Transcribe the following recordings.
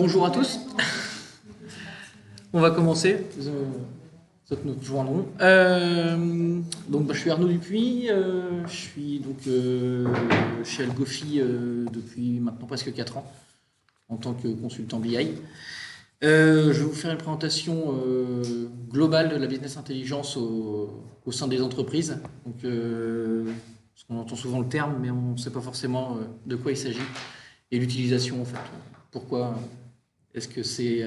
Bonjour à tous, on va commencer. Nous joindrons. Je suis Arnaud Dupuis, je suis chez Algofi depuis maintenant presque 4 ans en tant que consultant BI. Je vais vous faire une présentation globale de la business intelligence au sein des entreprises. Parce qu'on entend souvent le terme, mais on ne sait pas forcément de quoi il s'agit et l'utilisation en fait. Pourquoi est-ce que c'est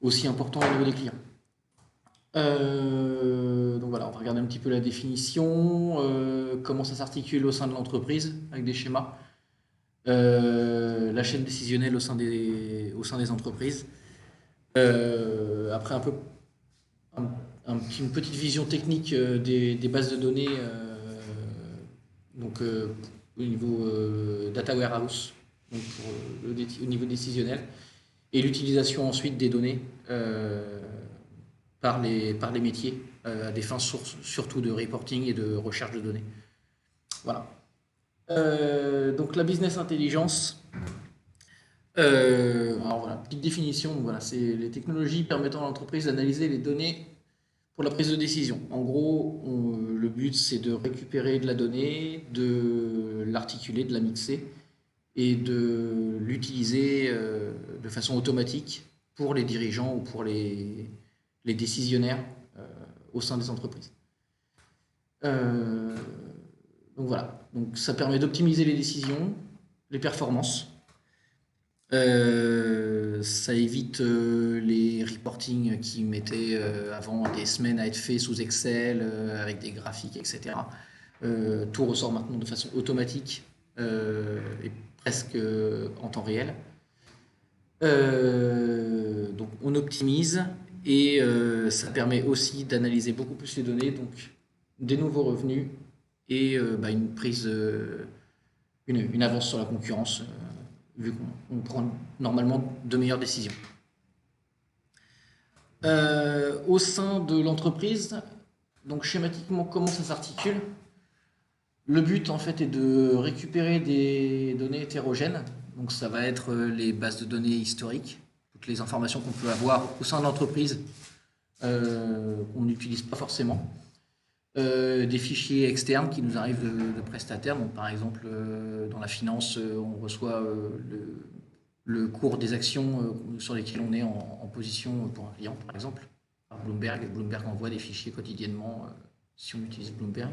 aussi important au niveau des clients? On va regarder un petit peu la définition, comment ça s'articule au sein de l'entreprise avec des schémas, la chaîne décisionnelle au sein des entreprises. Après une petite vision technique des bases de données au niveau data warehouse, donc au niveau décisionnel, et l'utilisation ensuite des données par les métiers à des fins surtout de reporting et de recherche de données. Voilà. Donc la business intelligence, petite définition, c'est les technologies permettant à l'entreprise d'analyser les données pour la prise de décision. En gros, le but c'est de récupérer de la donnée, de l'articuler, de la mixer et de l'utiliser de façon automatique pour les dirigeants ou pour les décisionnaires au sein des entreprises. Donc ça permet d'optimiser les décisions, les performances. Ça évite les reportings qui mettaient avant des semaines à être faits sous Excel avec des graphiques, etc. Tout ressort maintenant de façon automatique et presque en temps réel. Donc on optimise et ça permet aussi d'analyser beaucoup plus les données, donc des nouveaux revenus et une prise, une avance sur la concurrence, vu qu'on prend normalement de meilleures décisions. Au sein de l'entreprise, donc schématiquement, comment ça s'articule? Le but en fait est de récupérer des données hétérogènes, donc ça va être les bases de données historiques, toutes les informations qu'on peut avoir au sein de l'entreprise qu'on n'utilise pas forcément, des fichiers externes qui nous arrivent de prestataires, donc par exemple dans la finance on reçoit le cours des actions sur lesquelles on est en position pour un client par exemple, par Bloomberg. Bloomberg envoie des fichiers quotidiennement si on utilise Bloomberg.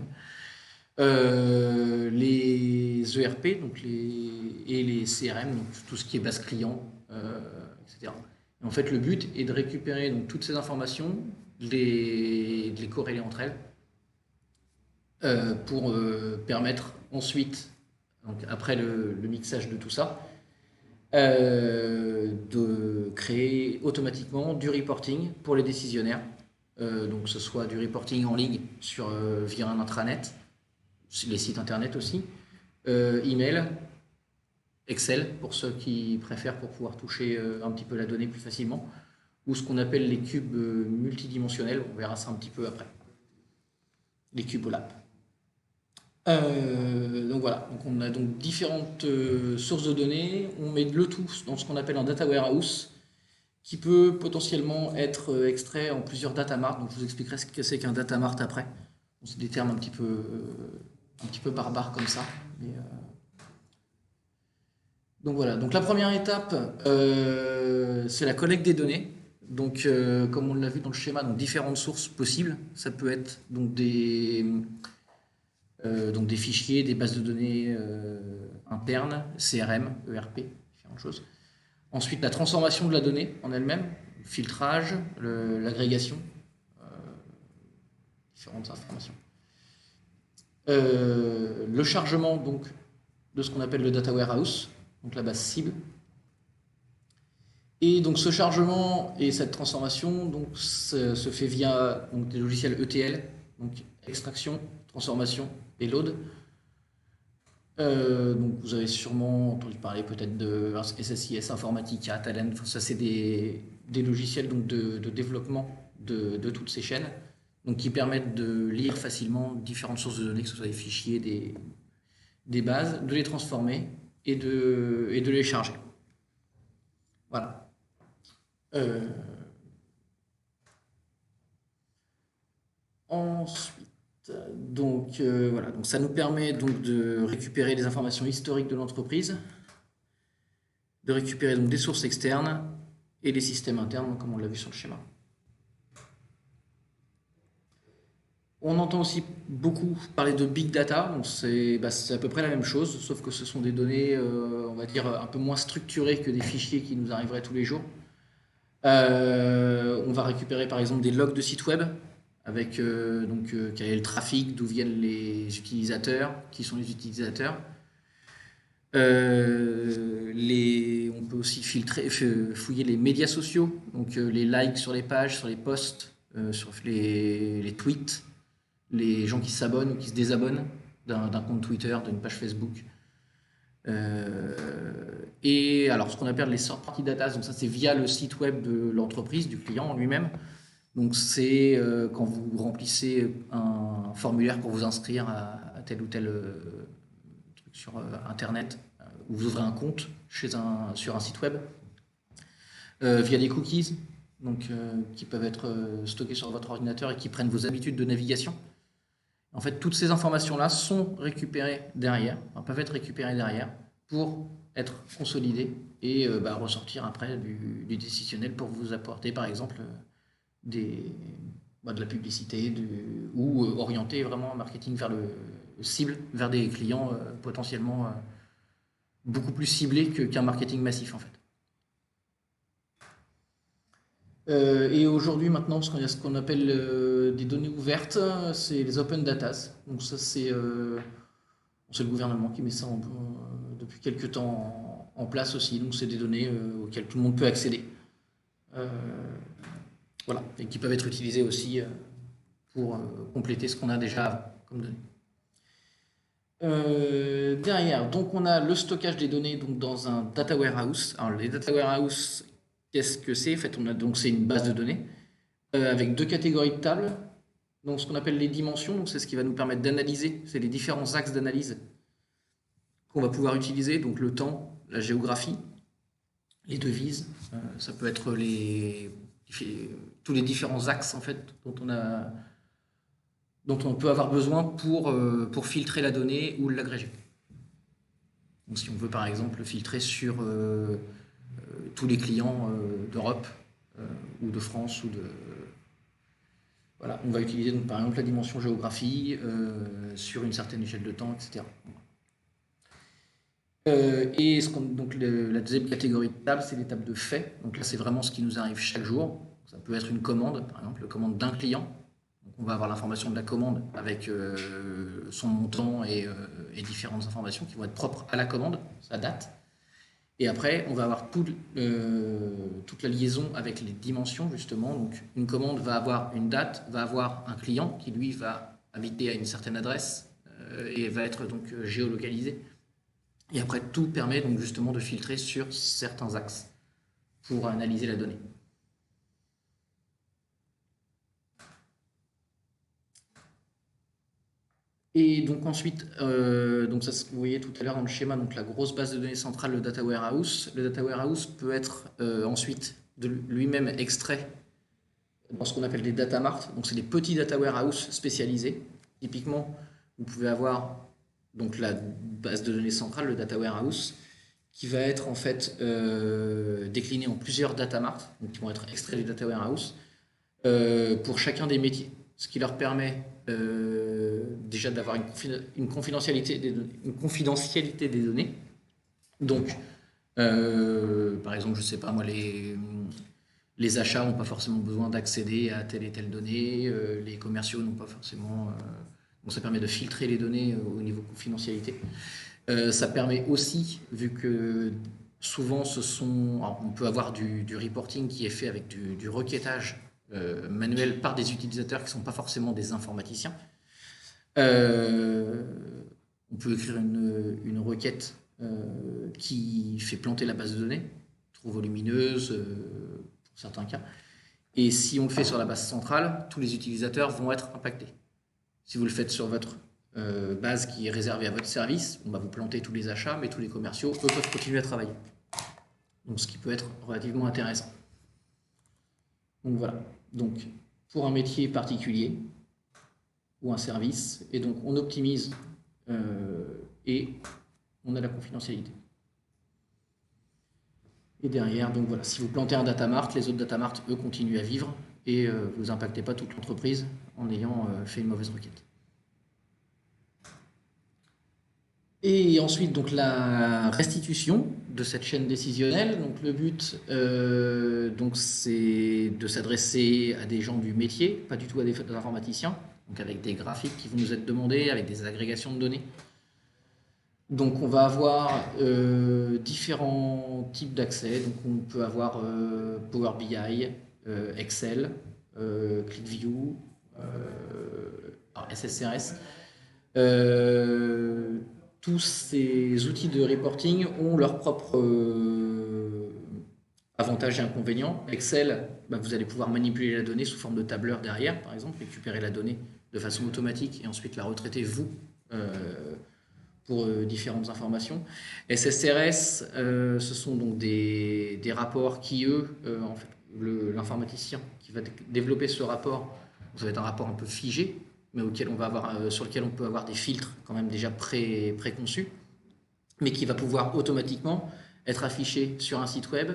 Les ERP et les CRM, donc tout ce qui est base client, etc. Et en fait, le but est de récupérer donc, toutes ces informations, de les corréler entre elles, pour permettre ensuite, donc après le mixage de tout ça, de créer automatiquement du reporting pour les décisionnaires, donc que ce soit du reporting en ligne via un intranet, les sites internet aussi, email, Excel pour ceux qui préfèrent pour pouvoir toucher un petit peu la donnée plus facilement, ou ce qu'on appelle les cubes multidimensionnels, on verra ça un petit peu après, les cubes OLAP. Donc on a donc différentes sources de données, on met le tout dans ce qu'on appelle un data warehouse qui peut potentiellement être extrait en plusieurs data marts, donc je vous expliquerai ce que c'est qu'un data mart après. C'est des termes un petit peu barbares comme ça. Donc la première étape, c'est la collecte des données. Donc comme on l'a vu dans le schéma, donc différentes sources possibles. Ça peut être donc des fichiers, des bases de données internes, CRM, ERP, différentes choses. Ensuite, la transformation de la donnée en elle-même, filtrage, l'agrégation, différentes informations. Le chargement donc de ce qu'on appelle le data warehouse, donc la base cible. Et donc ce chargement et cette transformation donc, se fait via des logiciels ETL, donc extraction, transformation et load. Donc vous avez sûrement entendu parler peut-être de SSIS Informatica, Talent, ça c'est des logiciels donc, de développement de toutes ces chaînes, donc qui permettent de lire facilement différentes sources de données, que ce soit des fichiers, des bases, de les transformer et de les charger. Voilà. Euh, Ensuite, voilà, donc ça nous permet donc de récupérer les informations historiques de l'entreprise, de récupérer donc des sources externes et les systèmes internes, comme on l'a vu sur le schéma. On entend aussi beaucoup parler de big data, donc c'est à peu près la même chose, sauf que ce sont des données, on va dire, un peu moins structurées que des fichiers qui nous arriveraient tous les jours. On va récupérer par exemple des logs de sites web avec quel est le trafic, d'où viennent les utilisateurs, qui sont les utilisateurs. On peut aussi fouiller les médias sociaux, donc les likes sur les pages, sur les posts, sur les tweets, les gens qui s'abonnent ou qui se désabonnent d'un compte Twitter, d'une page Facebook. Et alors ce qu'on appelle les third-party data, donc ça c'est via le site web de l'entreprise, du client lui-même. Donc c'est quand vous remplissez un formulaire pour vous inscrire à tel ou tel truc sur internet, ou vous ouvrez un compte sur un site web, via des cookies, donc qui peuvent être stockés sur votre ordinateur et qui prennent vos habitudes de navigation. En fait, toutes ces informations-là sont récupérées derrière, peuvent être récupérées derrière pour être consolidées et ressortir après du décisionnel pour vous apporter, par exemple, de la publicité ou orienter vraiment un marketing vers le cible, vers des clients potentiellement beaucoup plus ciblés qu'un marketing massif, en fait. Et aujourd'hui, maintenant, il y a ce qu'on appelle des données ouvertes, c'est les open data. Donc ça, c'est le gouvernement qui met ça depuis quelques temps en place aussi. Donc c'est des données auxquelles tout le monde peut accéder. Voilà, et qui peuvent être utilisées aussi pour compléter ce qu'on a déjà comme données. Derrière, donc on a le stockage des données donc dans un data warehouse. Alors les data warehouse, qu'est-ce que c'est? En fait, c'est une base de données avec deux catégories de tables. Donc ce qu'on appelle les dimensions, donc c'est ce qui va nous permettre d'analyser, c'est les différents axes d'analyse qu'on va pouvoir utiliser, donc le temps, la géographie, les devises, ça peut être tous les différents axes en fait dont on peut avoir besoin pour filtrer la donnée ou l'agréger. Donc si on veut par exemple filtrer sur tous les clients d'Europe ou de France voilà, on va utiliser donc, par exemple la dimension géographie sur une certaine échelle de temps, etc. Et la deuxième catégorie de tables, c'est les tables de faits. Donc là, c'est vraiment ce qui nous arrive chaque jour. Ça peut être une commande, par exemple, la commande d'un client. Donc on va avoir l'information de la commande avec son montant et différentes informations qui vont être propres à la commande, sa date. Et après, on va avoir toute la liaison avec les dimensions, justement. Donc une commande va avoir une date, va avoir un client qui, lui, va habiter à une certaine adresse et va être donc géolocalisé. Et après, tout permet donc justement de filtrer sur certains axes pour analyser la donnée. Et donc ensuite, donc ça, vous voyez tout à l'heure dans le schéma, donc la grosse base de données centrale, le data warehouse. Le data warehouse peut être ensuite de lui-même extrait dans ce qu'on appelle des data marts. Donc c'est des petits data warehouse spécialisés. Typiquement, vous pouvez avoir donc la base de données centrale, le data warehouse, qui va être en fait décliné en plusieurs data marts, donc qui vont être extraits du data warehouse pour chacun des métiers, ce qui leur permet déjà d'avoir une confidentialité des données. Donc, par exemple, je ne sais pas moi, les achats n'ont pas forcément besoin d'accéder à telle et telle donnée, les commerciaux n'ont pas forcément. Donc ça permet de filtrer les données au niveau confidentialité. Ça permet aussi, vu que souvent on peut avoir du reporting qui est fait avec du requêtage manuel par des utilisateurs qui ne sont pas forcément des informaticiens. On peut écrire une requête qui fait planter la base de données, trop volumineuse pour certains cas. Et si on le fait sur la base centrale, tous les utilisateurs vont être impactés. Si vous le faites sur votre base qui est réservée à votre service, on va vous planter tous les achats, mais tous les commerciaux, eux, peuvent continuer à travailler. Donc, ce qui peut être relativement intéressant. Donc voilà. Donc, pour un métier particulier ou un service, et donc on optimise et on a la confidentialité. Et derrière, donc voilà, si vous plantez un data mart, les autres data mart, eux, continuent à vivre et vous impactez pas toute l'entreprise en ayant fait une mauvaise requête. Et ensuite, donc la restitution de cette chaîne décisionnelle. Donc le but, donc c'est de s'adresser à des gens du métier, pas du tout à des informaticiens, donc avec des graphiques qui vont nous être demandés, avec des agrégations de données. Donc on va avoir différents types d'accès. Donc on peut avoir Power BI, Excel, ClickView, SSRS. Tous ces outils de reporting ont leurs propres avantages et inconvénients. Excel, vous allez pouvoir manipuler la donnée sous forme de tableur derrière, par exemple, récupérer la donnée de façon automatique et ensuite la retraiter, vous, pour différentes informations. SSRS, ce sont donc des rapports qui, eux, en fait, l'informaticien qui va développer ce rapport, ça va être un rapport un peu figé, mais auquel on va avoir, sur lequel on peut avoir des filtres quand même déjà préconçus, mais qui va pouvoir automatiquement être affiché sur un site web,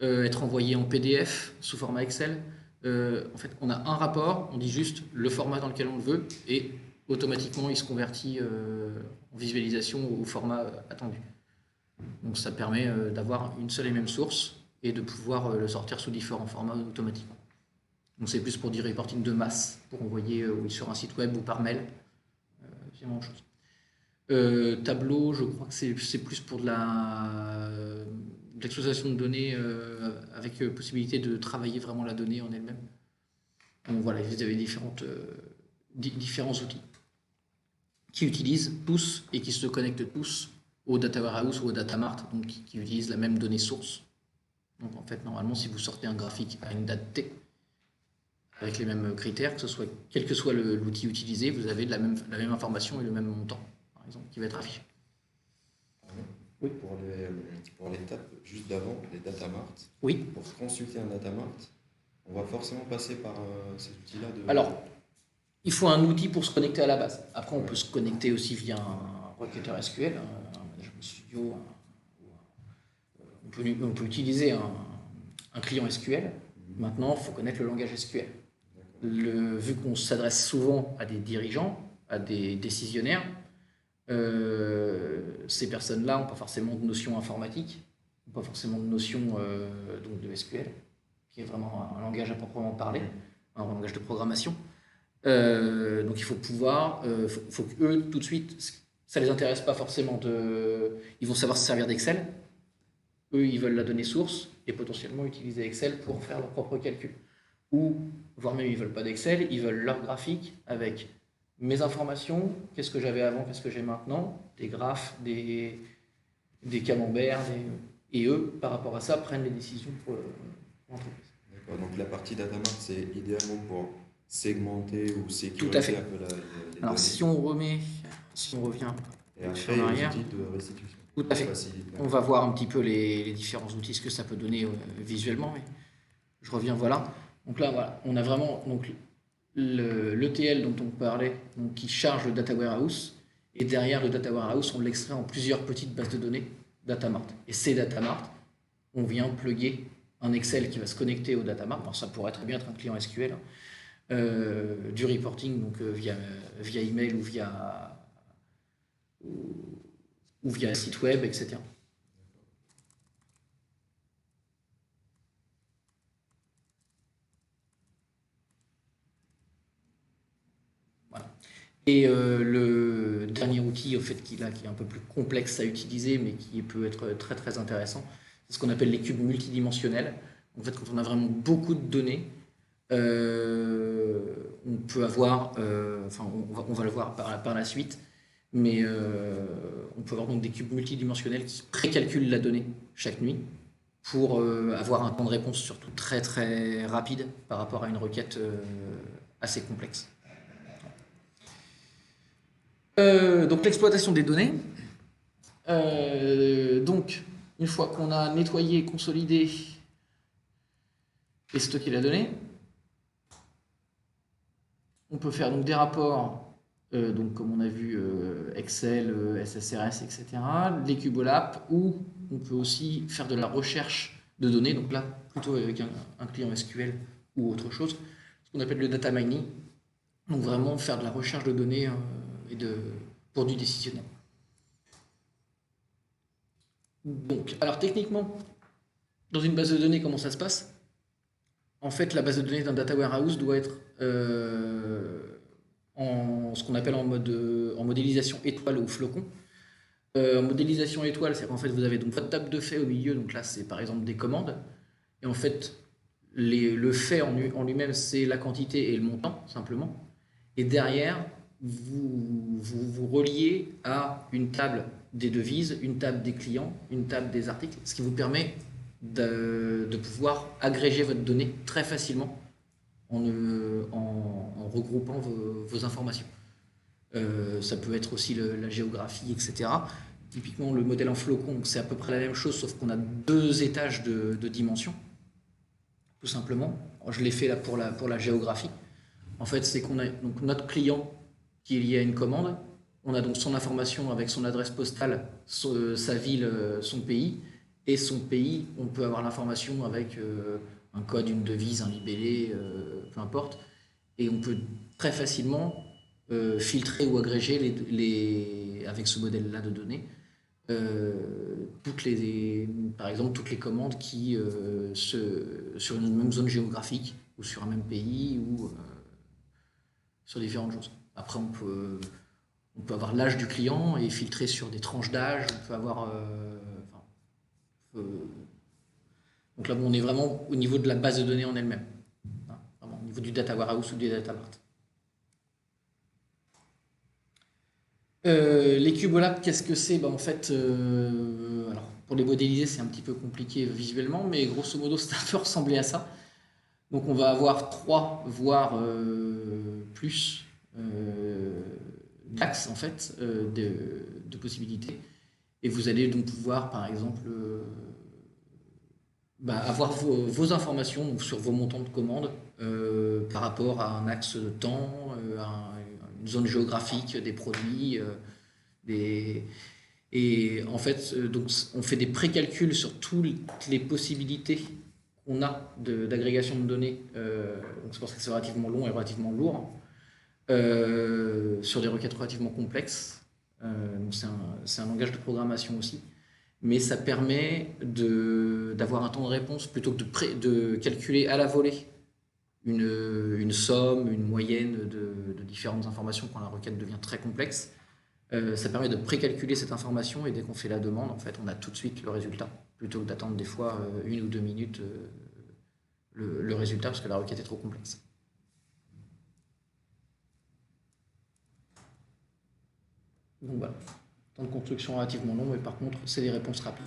être envoyé en PDF sous format Excel. En fait, on a un rapport, on dit juste le format dans lequel on le veut, et automatiquement il se convertit en visualisation au format attendu. Donc ça permet d'avoir une seule et même source et de pouvoir le sortir sous différents formats automatiquement. Donc c'est plus pour du reporting de masse, pour envoyer sur un site web ou par mail. C'est la même chose. Tableau, je crois que c'est plus pour de l'exploitation de données avec possibilité de travailler vraiment la donnée en elle-même. Donc voilà, vous avez différents outils qui utilisent tous et qui se connectent tous au data warehouse ou au data mart, donc qui utilisent la même donnée source. Donc en fait, normalement, si vous sortez un graphique à une date T, avec les mêmes critères, quel que soit l'outil utilisé, vous avez la même information et le même montant, par exemple, qui va être affiché. Oui. Pour l'étape juste d'avant, les data mart, oui. Pour consulter un data mart, on va forcément passer par ces outils-là Alors, il faut un outil pour se connecter à la base. Après, on peut se connecter aussi via un requêteur SQL, un management studio. On peut utiliser un client SQL. Maintenant, il faut connaître le langage SQL. Vu qu'on s'adresse souvent à des dirigeants, à des décisionnaires, ces personnes-là n'ont pas forcément de notion informatique, n'ont pas forcément de notion donc de SQL, qui est vraiment un langage à proprement parler, un langage de programmation. Donc il faut pouvoir, faut qu'eux tout de suite, ça les intéresse pas forcément ils vont savoir se servir d'Excel. Eux, ils veulent la donnée source et potentiellement utiliser Excel pour faire leurs propres calculs. Ou, voire même, ils ne veulent pas d'Excel, ils veulent leur graphique avec mes informations, qu'est-ce que j'avais avant, qu'est-ce que j'ai maintenant, des graphes, des camemberts, et eux, par rapport à ça, prennent les décisions pour l'entreprise. D'accord, donc la partie data mart, c'est idéalement pour segmenter ou sécuriser Tout à fait. un peu les Alors, données. si on revient et après, en arrière, les outils de restitution. Tout à fait. On va voir un petit peu les différents outils, ce que ça peut donner visuellement. Mais je reviens, voilà. Donc là, voilà, on a vraiment l'ETL dont on parlait, donc, qui charge le data warehouse. Et derrière le data warehouse, on l'extrait en plusieurs petites bases de données data mart. Et ces data mart, on vient plugger un Excel qui va se connecter au data mart. Alors ça pourrait très bien être un client SQL, du reporting donc via email ou via site web, etc. Voilà. Et le dernier outil, au fait, qui est un peu plus complexe à utiliser, mais qui peut être très très intéressant, c'est ce qu'on appelle les cubes multidimensionnels. En fait, quand on a vraiment beaucoup de données, on peut avoir, on va le voir par la suite, mais on peut avoir donc des cubes multidimensionnels qui précalculent la donnée chaque nuit pour avoir un temps de réponse surtout très très rapide par rapport à une requête assez complexe. Donc l'exploitation des données. Donc une fois qu'on a nettoyé, consolidé et stocké la donnée, on peut faire donc des rapports, donc comme on a vu Excel, SSRS, etc., des Cubolab, ou on peut aussi faire de la recherche de données, donc là plutôt avec un client SQL ou autre chose, ce qu'on appelle le data mining, donc vraiment faire de la recherche de données pour du décisionnel. Donc, alors techniquement, dans une base de données, comment ça se passe? En fait, la base de données d'un data warehouse doit être en ce qu'on appelle en modélisation étoile ou flocon. En modélisation étoile, c'est qu'en fait, vous avez donc votre table de faits au milieu, donc là, c'est par exemple des commandes. Et en fait, le fait en lui-même, c'est la quantité et le montant, simplement. Et derrière, vous reliez à une table des devises, une table des clients, une table des articles, ce qui vous permet de pouvoir agréger votre donnée très facilement en regroupant vos informations. Ça peut être aussi la géographie, etc. Typiquement, le modèle en flocon, c'est à peu près la même chose, sauf qu'on a 2 étages de dimension, tout simplement. Je l'ai fait là pour la géographie. En fait, c'est qu'on a donc notre client qui est lié à une commande. On a donc son information avec son adresse postale, sa ville, son pays. Et son pays, on peut avoir l'information avec un code, une devise, un libellé, peu importe. Et on peut très facilement filtrer ou agréger avec ce modèle-là de données par exemple toutes les commandes qui sur une même zone géographique ou sur un même pays ou sur différentes choses. Après, on peut avoir l'âge du client et filtrer sur des tranches d'âge. On peut avoir. Donc là, on est vraiment au niveau de la base de données en elle-même. Hein, vraiment, au niveau du data warehouse ou du data mart. Les Cubolab, qu'est-ce que c'est? En fait, alors, pour les modéliser, c'est un petit peu compliqué visuellement, mais grosso modo, c'est un peu ressemblé à ça. Donc on va avoir 3, voire plus d'axes en fait, de possibilités. Et vous allez donc pouvoir, par exemple, avoir vos informations donc, sur vos montants de commandes par rapport à un axe de temps, à une zone géographique des produits. Et en fait, donc, on fait des précalculs sur toutes les possibilités qu'on a d'agrégation de données. Donc c'est pour ça que c'est relativement long et relativement lourd. Sur des requêtes relativement complexes. C'est un langage de programmation aussi. Mais ça permet d'avoir un temps de réponse plutôt que de calculer à la volée une somme, une moyenne de différentes informations quand la requête devient très complexe. Ça permet de précalculer cette information et dès qu'on fait la demande, en fait, on a tout de suite le résultat, plutôt que d'attendre des fois 1 ou 2 minutes le résultat parce que la requête est trop complexe. Donc voilà, temps de construction relativement long, mais par contre, c'est des réponses rapides.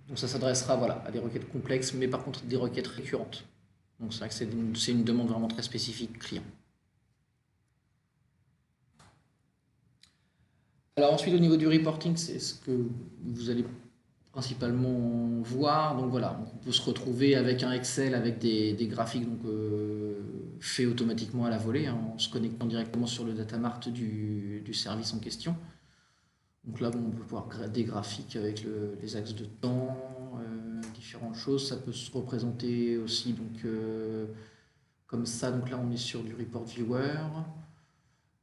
Donc ça s'adressera à des requêtes complexes, mais par contre des requêtes récurrentes. Donc c'est vrai que c'est une demande vraiment très spécifique client. Alors ensuite, au niveau du reporting, c'est ce que vous allez principalement voir. Donc voilà, on peut se retrouver avec un Excel avec des graphiques faits automatiquement à la volée, hein, en se connectant directement sur le data mart du service en question. Donc là, on peut voir des graphiques avec les axes de temps, différentes choses. Ça peut se représenter aussi comme ça. Donc là, on est sur du report viewer.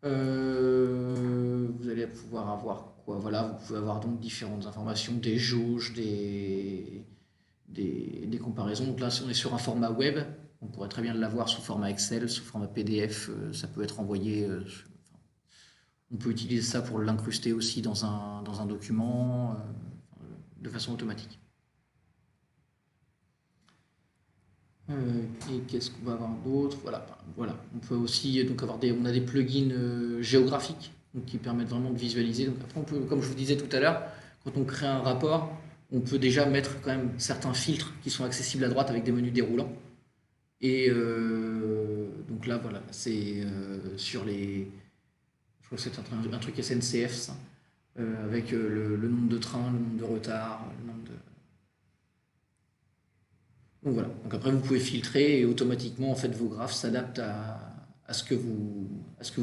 Vous allez pouvoir avoir quoi? Voilà, vous pouvez avoir donc différentes informations, des jauges, des comparaisons. Donc là, si on est sur un format web, on pourrait très bien l'avoir sous format Excel, sous format PDF. Ça peut être envoyé. On peut utiliser ça pour l'incruster aussi dans un document de façon automatique. Et qu'est-ce qu'on va avoir d'autre? Voilà. On peut aussi avoir on a des plugins géographiques qui permettent vraiment de visualiser. Donc après, on peut, comme je vous disais tout à l'heure, quand on crée un rapport, on peut déjà mettre quand même certains filtres qui sont accessibles à droite avec des menus déroulants. Et donc là, voilà, c'est sur les... Je crois que c'est un truc SNCF, ça, avec le nombre de trains, le nombre de retards, le nombre Donc voilà. Donc après, vous pouvez filtrer et automatiquement, en fait, vos graphes s'adaptent à ce que vous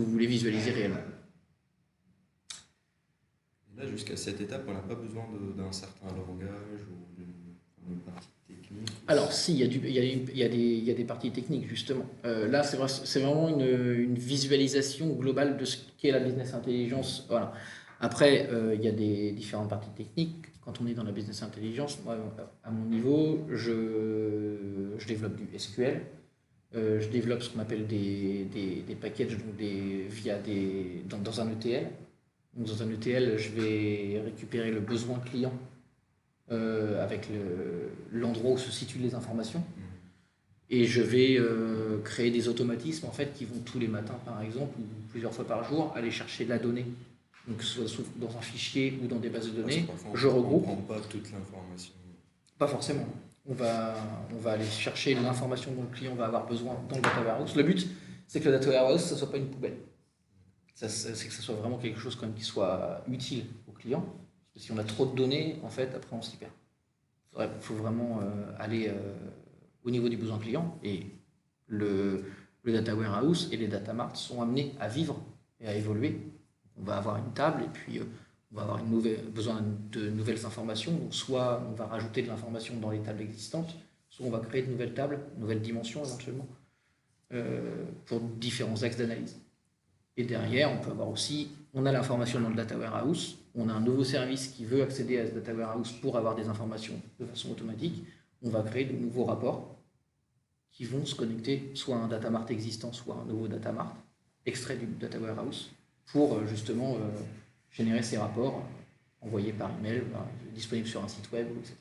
voulez visualiser réellement. Et là, jusqu'à cette étape, on n'a pas besoin d'un certain langage ou d'une partie technique. Alors, si, il y a des parties techniques, justement. Là, c'est vraiment une visualisation globale de ce qu'est la business intelligence. Voilà. Après, il y a des différentes parties techniques. Quand on est dans la business intelligence, moi, à mon niveau, je développe du SQL. Je développe ce qu'on appelle des packages donc dans un ETL. Donc, dans un ETL, je vais récupérer le besoin client avec l'endroit où se situent les informations. Et je vais créer des automatismes en fait, qui vont tous les matins, par exemple, ou plusieurs fois par jour, aller chercher de la donnée. Donc, que ce soit dans un fichier ou dans des bases de données, je regroupe. On ne prend pas toute l'information. Pas forcément. On va aller chercher l'information dont le client va avoir besoin dans le data warehouse. Le but, c'est que le data warehouse, ça ne soit pas une poubelle. C'est que ça soit vraiment quelque chose quand même qui soit utile au client. Parce que si on a trop de données, en fait, après, on s'y perd. Il faut vraiment aller au niveau du besoin client. Et le data warehouse et les data marts sont amenés à vivre et à évoluer. On va avoir une table et puis on va avoir besoin de nouvelles informations. Donc soit on va rajouter de l'information dans les tables existantes, soit on va créer de nouvelles tables, de nouvelles dimensions éventuellement, pour différents axes d'analyse. Et derrière, on peut avoir aussi, on a l'information dans le data warehouse, on a un nouveau service qui veut accéder à ce data warehouse pour avoir des informations de façon automatique. On va créer de nouveaux rapports qui vont se connecter soit à un data mart existant, soit à un nouveau data mart extrait du data warehouse pour justement générer ces rapports envoyés par email, disponibles sur un site web, etc.